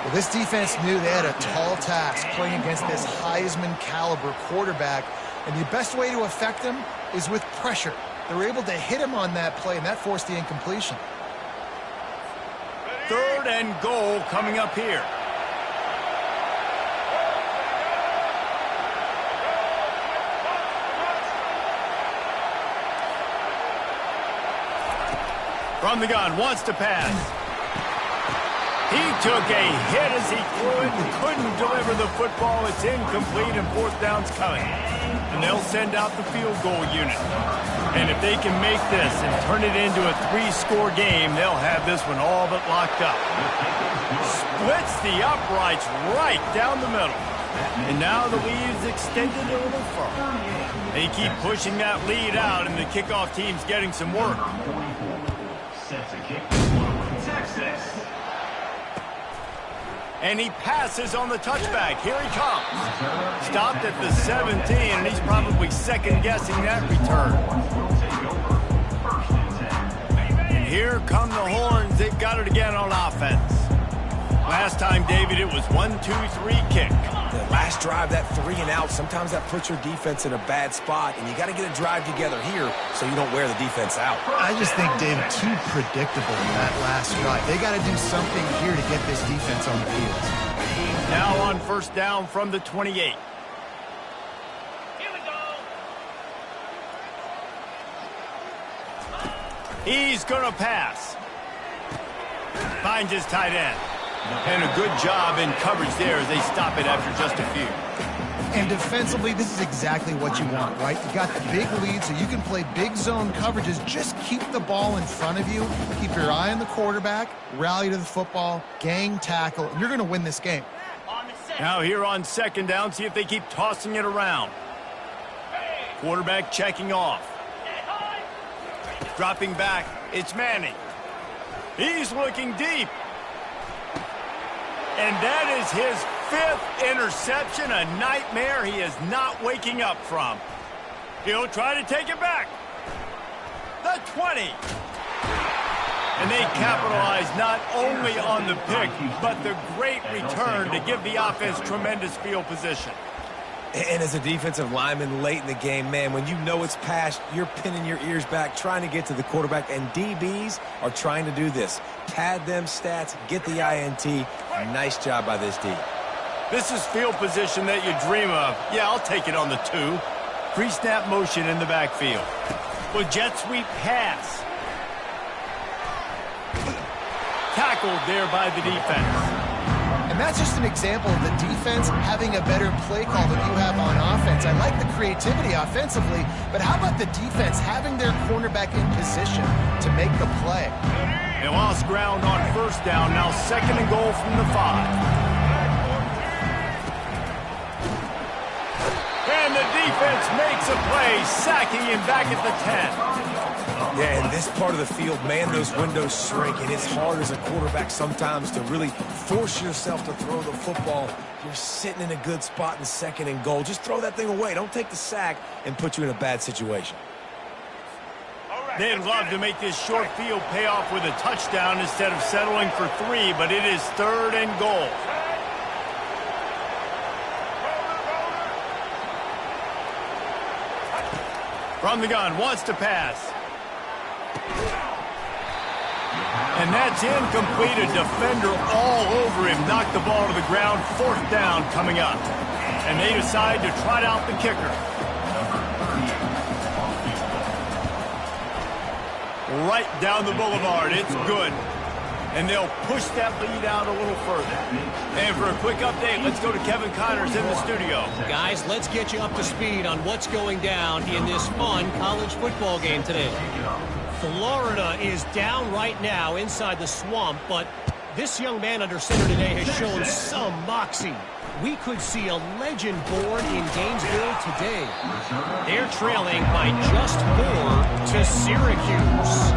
Well, this defense knew they had a tall task playing against this Heisman-caliber quarterback. And the best way to affect him is with pressure. They were able to hit him on that play, and that forced the incompletion. 3rd and goal coming up here. From the gun, wants to pass. He took a hit as he threw it and couldn't deliver the football. It's incomplete, and 4th down's coming. And they'll send out the field goal unit. And if they can make this and turn it into a 3-score game, they'll have this one all but locked up. Splits the uprights right down the middle. And now the lead is extended a little further. They keep pushing that lead out, and the kickoff team's getting some work. Sets a kick. Texas. And he passes on the touchback. Here he comes. Stopped at the 17, and he's probably second-guessing that return. And here come the Horns. They've got it again on offense. Last time, David, it was 1-2-3 kick. The last drive, that 3 and out, sometimes that puts your defense in a bad spot, and you got to get a drive together here so you don't wear the defense out. I just think, David, too predictable in that last drive. They got to do something here to get this defense on the field. Now on 1st down from the 28. Here we go. He's going to pass. Finds his tight end. And a good job in coverage there as they stop it after just a few. And defensively, this is exactly what you want, right? You got the big lead, so you can play big zone coverages. Just keep the ball in front of you. Keep your eye on the quarterback. Rally to the football. Gang tackle. And you're going to win this game. On the set. Now here on 2nd down, see if they keep tossing it around. Quarterback checking off. Dropping back, it's Manning. He's looking deep. And that is his 5th interception, a nightmare he is not waking up from. He'll try to take it back. The 20. And they capitalize not only on the pick, but the great return to give the offense tremendous field position. And as a defensive lineman late in the game, man, when you know it's past, you're pinning your ears back, trying to get to the quarterback, and DBs are trying to do this. Pad them stats, get the INT. Nice job by this D. This is field position that you dream of. Yeah, I'll take it on the 2. Pre-snap motion in the backfield. With jet sweep pass. Tackled there by the defense. And that's just an example of the defense having a better play call than you have on offense. I like the creativity offensively, but how about the defense having their cornerback in position to make the play? They lost ground on 1st down. Now 2nd and goal from the 5. And the defense makes a play, sacking him back at the 10. Yeah, in this part of the field, man, those windows shrink, and it's hard as a quarterback sometimes to really force yourself to throw the football. You're sitting in a good spot in 2nd and goal. Just throw that thing away. Don't take the sack and put you in a bad situation. They'd love to make this short field pay off with a touchdown instead of settling for 3, but it is 3rd and goal. From the gun, wants to pass. And that's incomplete. A defender all over him. Knocked the ball to the ground. 4th down coming up. And they decide to trot out the kicker. Right down the boulevard. It's good. And they'll push that lead out a little further. And for a quick update, let's go to Kevin Connors in the studio. Guys, let's get you up to speed on what's going down in this fun college football game today. Florida is down right now inside the swamp, but this young man under center today has shown some moxie. We could see a legend born in Gainesville today. They're trailing by just 4 to Syracuse.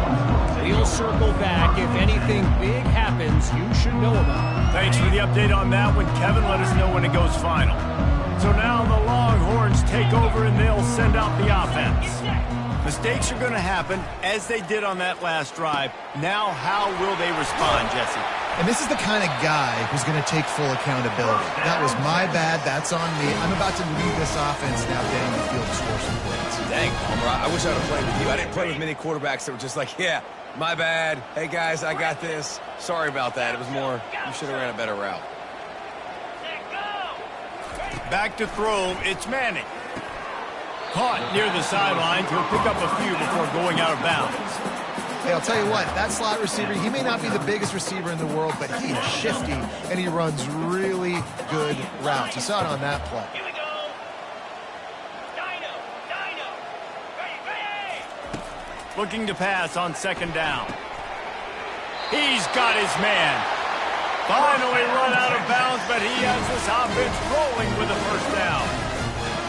We'll circle back. If anything big happens, you should know about it. Thanks for the update on that one, Kevin. Let us know when it goes final. So now the Longhorns take over and they'll send out the offense. Mistakes are going to happen, as they did on that last drive. Now, how will they respond, Jesse? And this is the kind of guy who's going to take full accountability. That was my bad. That's on me. I'm about to lead this offense now down the field to score some points. Dang, Palmer, I wish I would have played with you. I didn't play with many quarterbacks that were just like, yeah, my bad. Hey, guys, I got this. Sorry about that. It was more, you should have ran a better route. Back to throw, it's Manning. Caught near the sidelines. He'll pick up a few before going out of bounds. Hey, I'll tell you what, that slot receiver, he may not be the biggest receiver in the world, but he is shifty, and he runs really good routes. You saw it on that play. Here we go. Dino. Ready. Looking to pass on second down. He's got his man. Finally run out of bounds, but he has this offense rolling with a first down.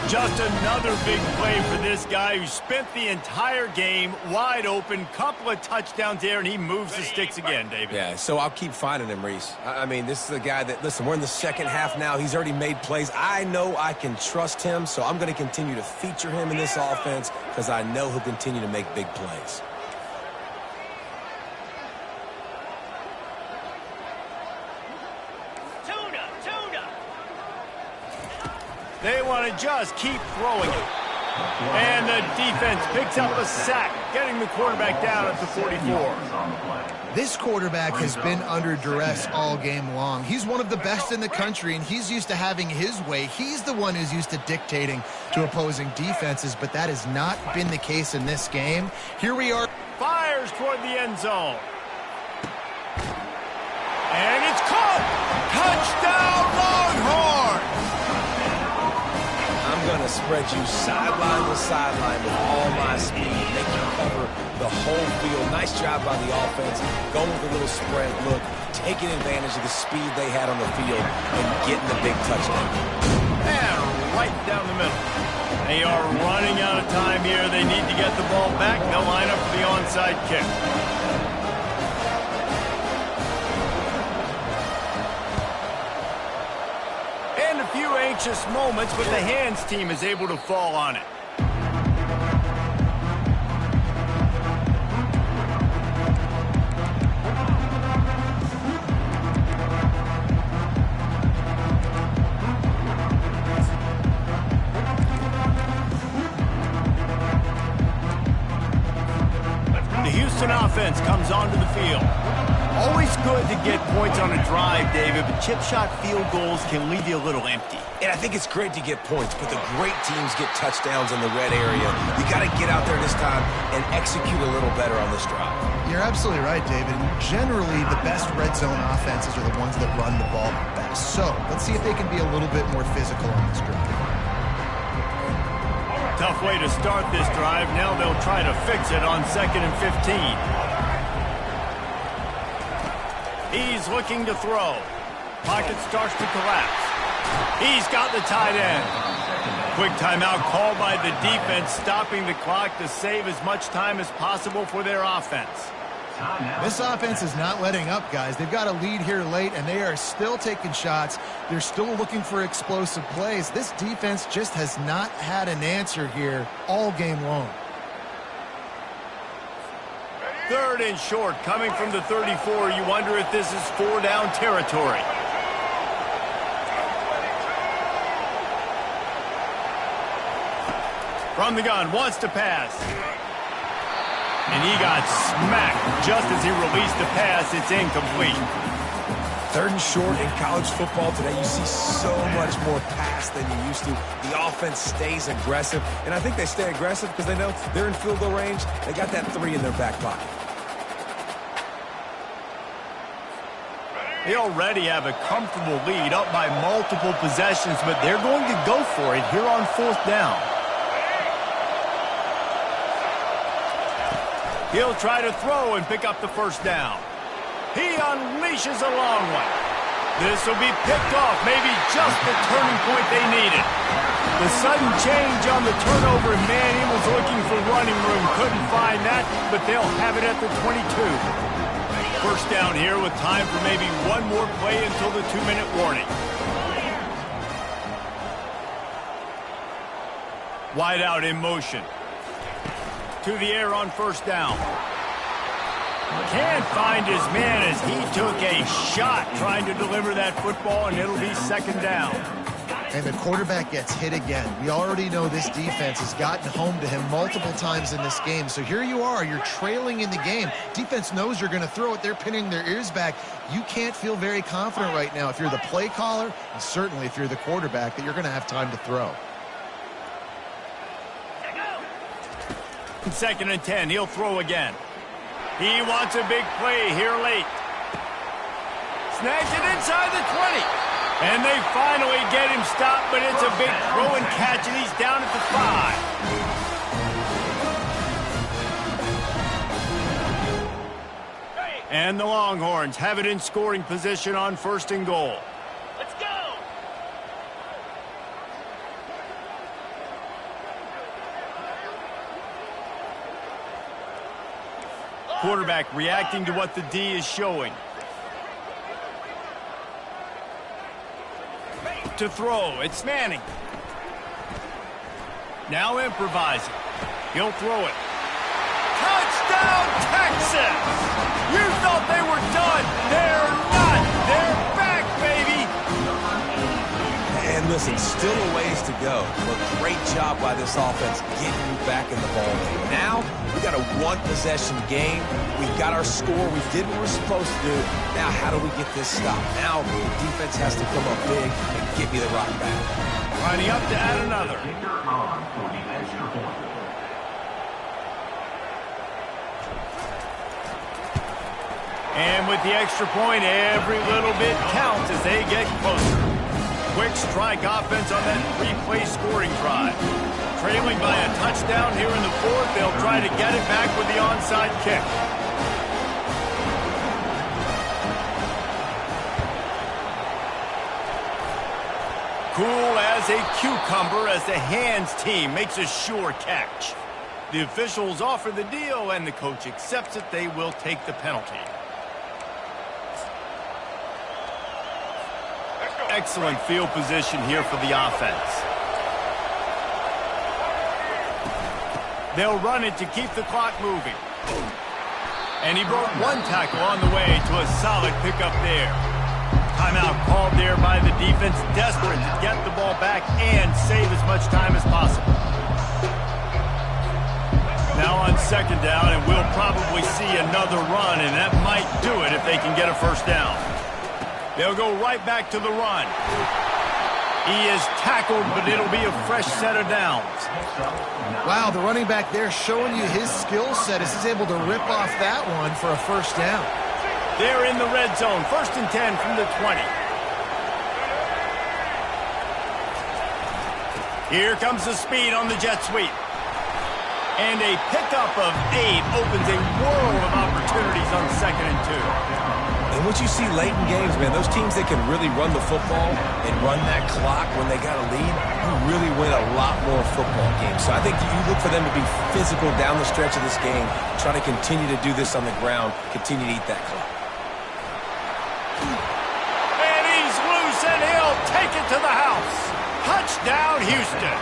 Just another big play for this guy who spent the entire game wide open. Couple of touchdowns there, and he moves the sticks again, David. Yeah, so I'll keep finding him, Reese. I mean, this is a guy that, listen, we're in the second half now. He's already made plays. I know I can trust him, so I'm going to continue to feature him in this offense because I know he'll continue to make big plays. They want to just keep throwing it. And the defense picks up a sack, getting the quarterback down at the 44. This quarterback has been under duress all game long. He's one of the best in the country, and he's used to having his way. He's the one who's used to dictating to opposing defenses, but that has not been the case in this game. Here we are. Fires toward the end zone. And it's caught. Touchdown, Longhorns! I'm going to spread you sideline to sideline with all my speed, make you cover the whole field. Nice job by the offense, going with a little spread look, taking advantage of the speed they had on the field and getting the big touchdown. And right down the middle. They are running out of time here. They need to get the ball back. They'll line up for the onside kick. Anxious moments, but the hands team is able to fall on it. The Houston offense comes onto the field. Always good to get points on a drive, David, but chip shot field goals can leave you a little empty. And I think it's great to get points, but the great teams get touchdowns in the red area. You got to get out there this time and execute a little better on this drive. You're absolutely right, David. Generally, the best red zone offenses are the ones that run the ball best. So let's see if they can be a little bit more physical on this drive. Tough way to start this drive. Now they'll try to fix it on 2nd and 15. He's looking to throw. Pocket starts to collapse. He's got the tight end. Quick timeout called by the defense, stopping the clock to save as much time as possible for their offense. This offense is not letting up, guys. They've got a lead here late, and they are still taking shots. They're still looking for explosive plays. This defense just has not had an answer here all game long. 3rd and short, coming from the 34. You wonder if this is 4-down territory. From the gun, wants to pass. And he got smacked just as he released the pass. It's incomplete. 3rd and short in college football today, you see so much more pass than you used to. The offense stays aggressive, and I think they stay aggressive because they know they're in field goal range. They got that 3 in their back pocket. They already have a comfortable lead, up by multiple possessions, but they're going to go for it here on 4th down. He'll try to throw and pick up the first down. He unleashes a long one. This will be picked off, maybe just the turning point they needed. The sudden change on the turnover, and man, he was looking for running room. Couldn't find that, but they'll have it at the 22. First down here with time for maybe one more play until the 2-minute warning. Wide out in motion. To the air on first down. Can't find his man as he took a shot trying to deliver that football, and it'll be second down. And the quarterback gets hit again. We already know this defense has gotten home to him multiple times in this game. So here you are, you're trailing in the game. Defense knows you're going to throw it. They're pinning their ears back. You can't feel very confident right now if you're the play caller, and certainly if you're the quarterback, that you're going to have time to throw. Second and 10, he'll throw again. He wants a big play here late. Snags it inside the 20. And they finally get him stopped, but it's a big throw and catch, and he's down at the 5. And the Longhorns have it in scoring position on first and goal. Let's go! Quarterback reacting to what the D is showing. To throw, it's Manning. Now improvising. He'll throw it. Touchdown, Texas! You thought they were done. They're not. They're back, baby. And listen, still a ways to go. But great job by this offense getting you back in the ball game. Now, we got a one-possession game. We got our score. We did what we're supposed to do. Now, how do we get this stopped? Now, the defense has to come up big and get me the rock back. Lining up to add another. Kicker on for the extra point. And with the extra point, every little bit counts as they get closer. Quick strike offense on that three-play scoring drive. Trailing by a touchdown here in the fourth, they'll try to get it back with the onside kick. Cool as a cucumber as the hands team makes a sure catch. The officials offer the deal, and the coach accepts it. They will take the penalty. Excellent field position here for the offense. They'll run it to keep the clock moving. And he broke one tackle on the way to a solid pickup there. Timeout called there by the defense, desperate to get the ball back and save as much time as possible. Now on second down, and we'll probably see another run, and that might do it if they can get a first down. They'll go right back to the run. He is tackled, but it'll be a fresh set of downs. Wow, the running back there showing you his skill set as he's able to rip off that one for a first down. They're in the red zone. First and 10 from the 20. Here comes the speed on the jet sweep. And a pickup of 8 opens a world of opportunities on second and 2. And what you see late in games, man, those teams that can really run the football and run that clock when they got a lead, you really win a lot more football games. So I think you look for them to be physical down the stretch of this game, try to continue to do this on the ground, continue to eat that clock. And he's loose, and he'll take it to the house. Touchdown, Houston.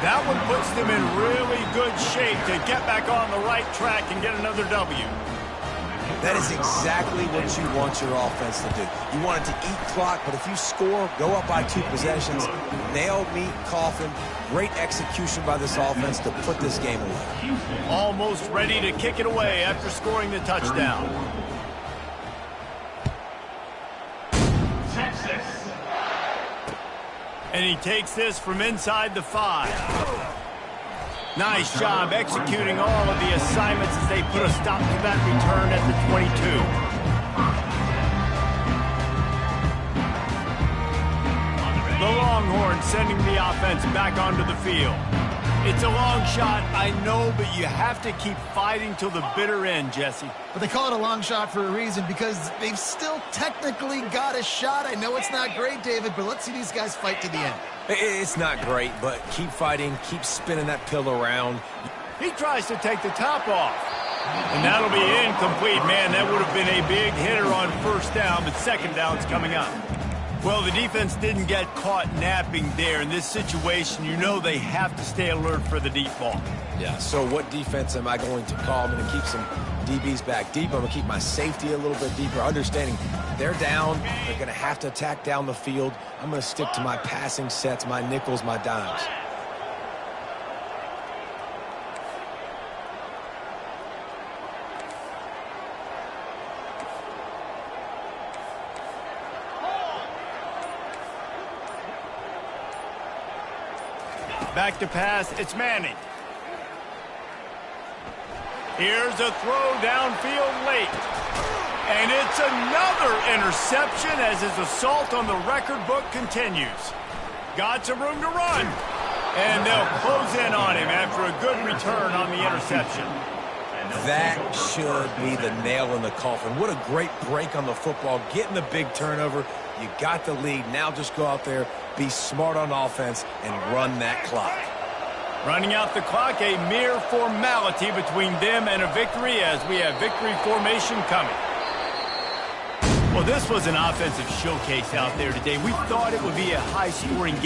That one puts them in really good shape to get back on the right track and get another W. That is exactly what you want your offense to do. You want it to eat clock, but if you score, go up by 2 possessions, nail, meet, coffin, great execution by this offense to put this game away. Almost ready to kick it away after scoring the touchdown. Texas. And he takes this from inside the 5. Nice job executing all of the assignments as they put a stop to that return at the 22. The Longhorns sending the offense back onto the field. It's a long shot, I know, but you have to keep fighting till the bitter end, Jesse. But they call it a long shot for a reason because they've still technically got a shot. I know it's not great, David, but let's see these guys fight to the end. It's not great, but keep fighting, keep spinning that pill around. He tries to take the top off. And that'll be incomplete. Man, that would have been a big hitter on first down, but second down's coming up. Well, the defense didn't get caught napping there. In this situation, you know they have to stay alert for the deep ball. Yeah, so what defense am I going to call? I'm going to keep some DBs back deep. I'm going to keep my safety a little bit deeper, understanding they're down. They're going to have to attack down the field. I'm going to stick to my passing sets, my nickels, my dimes. Back to pass, it's Manning. Here's a throw downfield late. And it's another interception as his assault on the record book continues. Got some room to run. And they'll close in on him after a good return on the interception. That should be the nail in the coffin. What a great break on the football. Getting the big turnover. You got the lead. Now just go out there, be smart on offense, and run that clock. Running out the clock, a mere formality between them and a victory as we have victory formation coming. Well, this was an offensive showcase out there today. We thought it would be a high-scoring game.